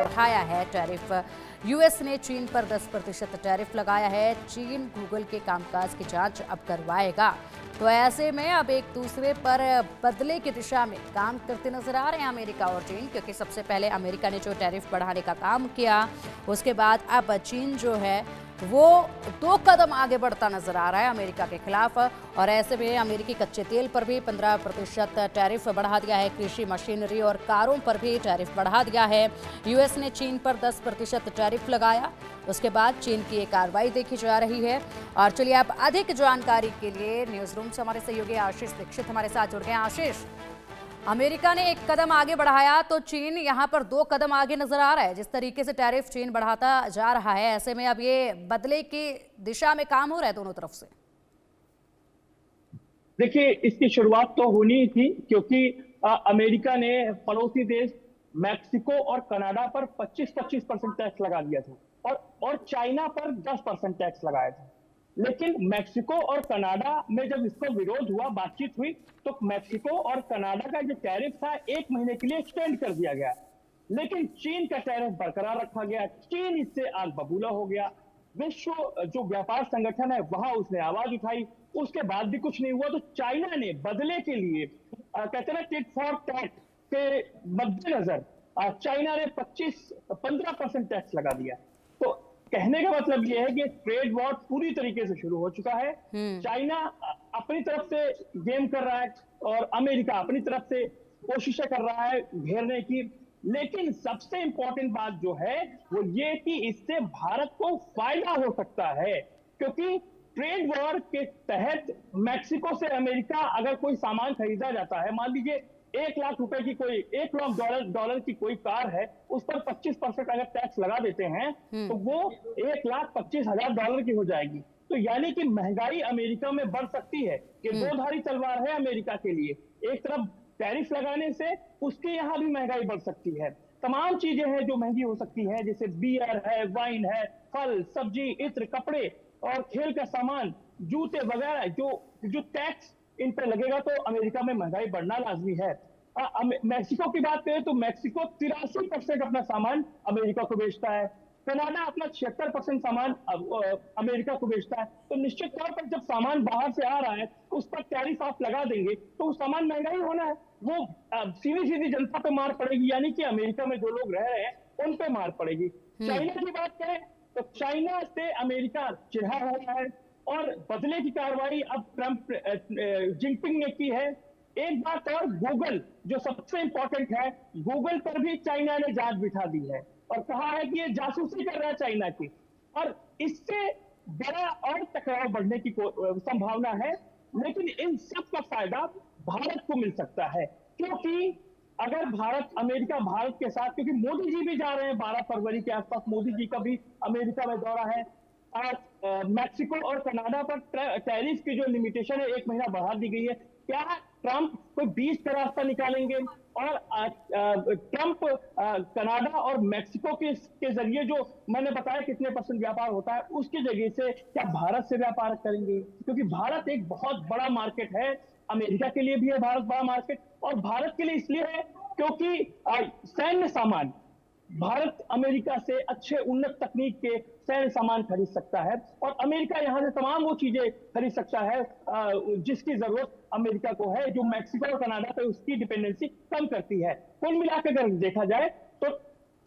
बढ़ाया है tariff. US ने चीन पर 10% टैरिफ लगाया है। चीन गूगल के कामकाज की जांच अब करवाएगा। तो ऐसे में अब एक दूसरे पर बदले की दिशा में काम करते नजर आ रहे हैं अमेरिका और चीन, क्योंकि सबसे पहले अमेरिका ने जो टैरिफ बढ़ाने का काम किया, उसके बाद अब चीन जो है वो 2 कदम आगे बढ़ता नजर आ रहा है अमेरिका के खिलाफ। और ऐसे में अमेरिकी कच्चे तेल पर भी 15% टैरिफ बढ़ा दिया है। कृषि मशीनरी और कारों पर भी टैरिफ बढ़ा दिया है। यूएस ने चीन पर 10% टैरिफ लगाया, उसके बाद चीन की ये कार्रवाई देखी जा रही है। और चलिए आप अधिक जानकारी के लिए न्यूज रूम से हमारे सहयोगी आशीष दीक्षित हमारे साथ जुड़ गए हैं। आशीष, अमेरिका ने 1 कदम आगे बढ़ाया तो चीन यहां पर 2 कदम आगे नजर आ रहा है। जिस तरीके से टैरिफ चीन बढ़ाता जा रहा है, ऐसे में अब ये बदले की दिशा में काम हो रहा है दोनों तरफ से। देखिए, इसकी शुरुआत तो होनी ही थी, क्योंकि अमेरिका ने पड़ोसी देश मैक्सिको और कनाडा पर 25% टैक्स लगा दिया था और चाइना पर 10% टैक्स लगाया था। लेकिन मैक्सिको और कनाडा में जब इसको विरोध हुआ, बातचीत हुई, तो मैक्सिको और कनाडा का जो टैरिफ था 1 महीने के लिए एक्सटेंड कर दिया गया। लेकिन चीन का टैरिफ बरकरार रखा गया। चीन इससे आग बबूला हो गया। विश्व जो व्यापार संगठन है वहां उसने आवाज उठाई। उसके बाद भी कुछ नहीं हुआ, तो चाइना ने बदले के लिए कहते ना टिट फॉर टैट के मद्देनजर चाइना ने 15% टैक्स लगा दिया। तो कहने का मतलब यह है कि ट्रेड वॉर पूरी तरीके से शुरू हो चुका है। चाइना अपनी तरफ से गेम कर रहा है और अमेरिका अपनी तरफ से कोशिशें कर रहा है घेरने की। लेकिन सबसे इंपॉर्टेंट बात जो है वो ये कि इससे भारत को फायदा हो सकता है, क्योंकि ट्रेड वॉर के तहत मैक्सिको से अमेरिका अगर कोई सामान खरीदा जाता है, मान लीजिए 1 लाख रुपए की कोई 1 लाख डॉलर की कोई कार है, उस पर 25% अगर टैक्स लगा देते हैं तो वो 1,25,000 डॉलर की हो जाएगी। तो यानी कि महंगाई अमेरिका में बढ़ सकती है। ये 2 धारी तलवार है अमेरिका के लिए। एक तरफ टैरिफ लगाने से उसके यहां भी महंगाई बढ़ सकती है। तमाम चीजें हैं जो महंगी हो सकती हैं, जैसे बियर है, वाइन है, फल, सब्जी, इत्र, कपड़े और खेल का सामान, जूते वगैरह। जो टैक्स इन पर लगेगा तो अमेरिका में महंगाई बढ़ना लाजमी है। मैक्सिको की बात करें तो मैक्सिको 83% अपना सामान अमेरिका को बेचता है। कनाडा अपना 76% सामान अमेरिका को बेचता है। तो निश्चित तौर पर जब सामान बाहर से आ रहा है उस पर टैरिफ आप लगा देंगे तो वो सामान महंगा ही होना है। वो सीधी सीधी जनता पे मार पड़ेगी, यानी कि अमेरिका में जो लोग रह रहे हैं उन पे मार पड़ेगी। चाइना की बात करें तो चाइना से अमेरिका चिढ़ा हो रहा है और बदले की कार्रवाई अब ट्रंप जिनपिंग ने की है। एक बात और, गूगल जो सबसे इंपॉर्टेंट है, गूगल पर भी चाइना ने जांच बिठा दी है और कहा है कि ये जासूसी कर रहा है चाइना की। और इससे बड़ा और टकराव बढ़ने की संभावना है। लेकिन इन सब का फायदा भारत को मिल सकता है, क्योंकि अगर अमेरिका भारत के साथ, क्योंकि मोदी जी भी जा रहे हैं 12 फरवरी के आसपास, मोदी जी का भी अमेरिका में दौरा है। और मैक्सिको और कनाडा पर टैरिफ की जो लिमिटेशन है 1 महीना बढ़ा दी गई है। क्या ट्रंप कोई बीच का रास्ता निकालेंगे और ट्रंप कनाडा और मैक्सिको के जरिए, जो मैंने बताया कितने % व्यापार होता है, उसके जरिए से क्या भारत से व्यापार करेंगे? क्योंकि भारत एक बहुत बड़ा मार्केट है। अमेरिका के लिए भी है भारत बड़ा मार्केट, और भारत के लिए इसलिए है क्योंकि सैन्य सामान भारत अमेरिका से अच्छे उन्नत तकनीक के सैन्य सामान खरीद सकता है और अमेरिका यहां से तमाम वो चीजें खरीद सकता है जिसकी जरूरत अमेरिका को है, जो मैक्सिको और कनाडा पे उसकी डिपेंडेंसी कम करती है। कुल मिलाकर अगर देखा जाए तो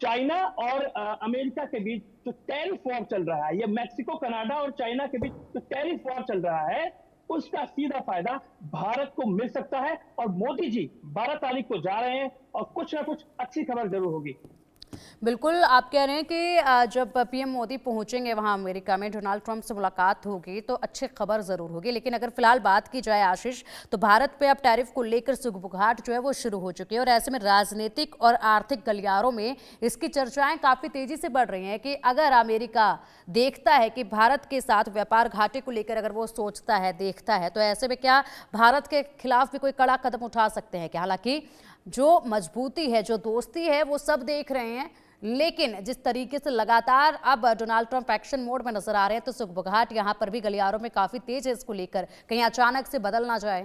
चाइना और अमेरिका के बीच जो टैरिफ वॉर चल रहा है, ये मैक्सिको, कनाडा और चाइना के बीच जो टैरिफ वॉर चल रहा है, उसका सीधा फायदा भारत को मिल सकता है। और मोदी जी 12 तारीख को जा रहे हैं और कुछ ना कुछ अच्छी खबर जरूर होगी। बिल्कुल, आप कह रहे हैं कि जब पीएम मोदी पहुंचेंगे वहां अमेरिका में, डोनाल्ड ट्रंप से मुलाकात होगी तो अच्छी खबर जरूर होगी। लेकिन अगर फिलहाल बात की जाए आशीष, तो भारत पे अब टैरिफ को लेकर सुगबुगाहट जो है वो शुरू हो चुकी है और ऐसे में राजनीतिक और आर्थिक गलियारों में इसकी चर्चाएं काफी तेजी से बढ़ रही हैं कि अगर अमेरिका देखता है कि भारत के साथ व्यापार घाटे को लेकर अगर वो सोचता है, देखता है, तो ऐसे में क्या भारत के खिलाफ भी कोई कड़ा कदम उठा सकते हैं क्या? हालांकि जो मजबूती है, जो दोस्ती है, वो सब देख रहे हैं, लेकिन जिस तरीके से लगातार अब डोनाल्ड ट्रंप एक्शन मोड में नजर आ रहे हैं तो सुगबुगाहट यहां पर भी गलियारों में काफी तेज है इसको लेकर, कहीं अचानक से बदल ना जाए।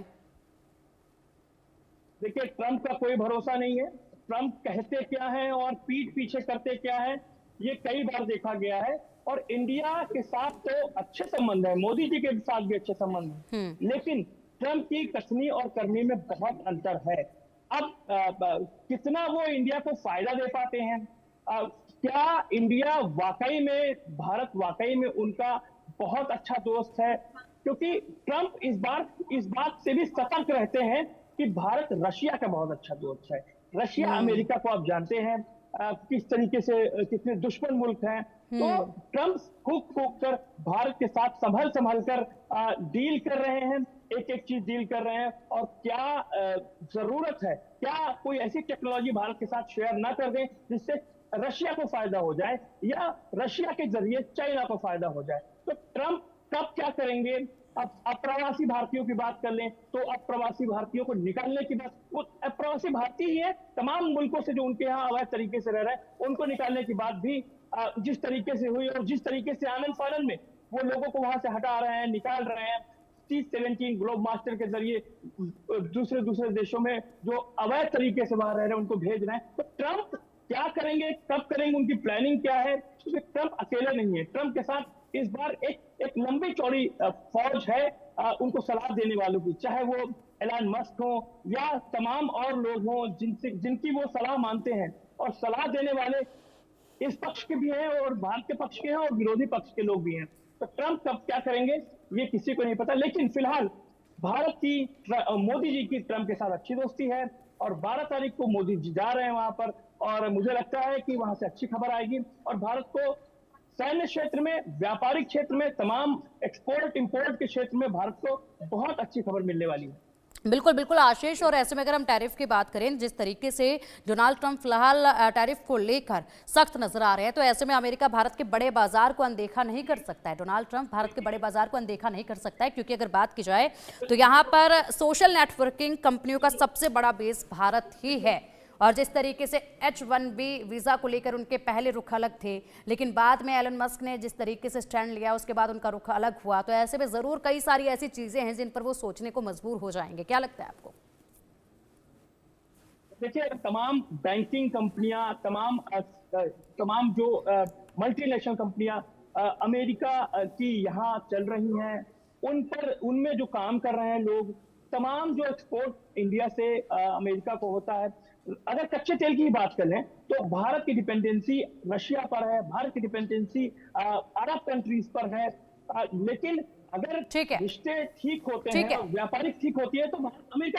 देखिए, ट्रंप का कोई भरोसा नहीं है। ट्रम्प कहते क्या है और पीठ पीछे करते क्या है, ये कई बार देखा गया है। और इंडिया के साथ तो अच्छे संबंध है, मोदी जी के साथ भी अच्छे संबंध हैं, लेकिन ट्रम्प की कसनी और करनी में बहुत अंतर है। अब कितना वो इंडिया को फायदा दे पाते हैं, क्या इंडिया वाकई में, भारत वाकई में उनका बहुत अच्छा दोस्त है? क्योंकि ट्रम्प इस बात से भी सतर्क रहते हैं कि भारत रशिया का बहुत अच्छा दोस्त है। रशिया अमेरिका को आप जानते हैं किस तरीके से, कितने दुश्मन मुल्क हैं। तो ट्रम्प फूक फूक कर भारत के साथ संभल संभल कर डील कर रहे हैं, एक एक चीज डील कर रहे हैं। और क्या जरूरत है, क्या कोई ऐसी टेक्नोलॉजी भारत के साथ शेयर ना कर दें जिससे रशिया को फायदा हो जाए या रशिया के जरिए चाइना को फायदा हो जाए? तो ट्रम्प कब क्या करेंगे? अब अप्रवासी भारतीयों की बात कर लें तो अप्रवासी भारतीयों को निकालने की बात, वो अप्रवासी भारतीय ही है, तमाम मुल्कों से जो उनके यहाँ अवैध तरीके से रह रहे हैं उनको निकालने की बात भी जिस तरीके से हुई और जिस तरीके से आनंद फानंद में वो लोगों को वहां से हटा रहे हैं, निकाल रहे हैं, T-17 ग्लोब मास्टर के जरिए दूसरे दूसरे देशों में जो अवैध तरीके से वहां रह रहे हैं उनको भेज रहे हैं। तो ट्रम्प क्या करेंगे, कब करेंगे, उनकी प्लानिंग क्या है? क्योंकि ट्रम्प अकेले नहीं है, ट्रम्प के साथ इस बार एक लंबी चौड़ी फौज है उनको सलाह देने वालों की, चाहे वो एलन मस्क हो या तमाम और लोग हों जिनकी वो सलाह मानते हैं। और सलाह देने वाले इस पक्ष के भी हैं और भारत के पक्ष के हैं और विरोधी पक्ष के लोग भी हैं। तो ट्रम्प कब क्या करेंगे ये किसी को नहीं पता, लेकिन फिलहाल भारत की, मोदी जी की ट्रम्प के साथ अच्छी दोस्ती है और 12 तारीख को मोदी जी जा रहे हैं वहां पर, और मुझे लगता है कि वहां से अच्छी खबर आएगी और भारत को सैन्य क्षेत्र में, व्यापारिक क्षेत्र में, तमाम एक्सपोर्ट इंपोर्ट के क्षेत्र में भारत को बहुत अच्छी खबर मिलने वाली है। बिल्कुल बिल्कुल आशीष, और ऐसे में अगर हम टैरिफ की बात करें, जिस तरीके से डोनाल्ड ट्रंप फिलहाल टैरिफ को लेकर सख्त नजर आ रहे हैं, तो ऐसे में अमेरिका भारत के बड़े बाजार को अनदेखा नहीं कर सकता है। डोनाल्ड ट्रंप भारत के बड़े बाजार को अनदेखा नहीं कर सकता है, क्योंकि अगर बात की जाए तो यहाँ पर सोशल नेटवर्किंग कंपनियों का सबसे बड़ा बेस भारत ही है। और जिस तरीके से H-1B वीज़ा को लेकर उनके पहले रुख अलग थे, लेकिन बाद में एलन मस्क ने जिस तरीके से स्टैंड लिया उसके बाद उनका रुख अलग हुआ। तो ऐसे में ज़रूर कई सारी ऐसी चीज़ें हैं जिन पर वो सोचने को मजबूर हो जाएंगे। क्या लगता है आपको? देखिए, तमाम बैंकिंग कंपनियां, तमाम जो मल्टीनेशनल कंपनियां अमेरिका की यहाँ चल रही हैं, उनमें जो काम कर रहे हैं लोग, तमाम जो एक्सपोर्ट इंडिया से अमेरिका को होता है, अगर कच्चे तेल की ही बात कर लें तो भारत की डिपेंडेंसी रशिया पर है, भारत की डिपेंडेंसी अरब कंट्रीज पर है। लेकिन अगर रिश्ते ठीक होते हैं, व्यापारिक ठीक होती है तो अमेरिका से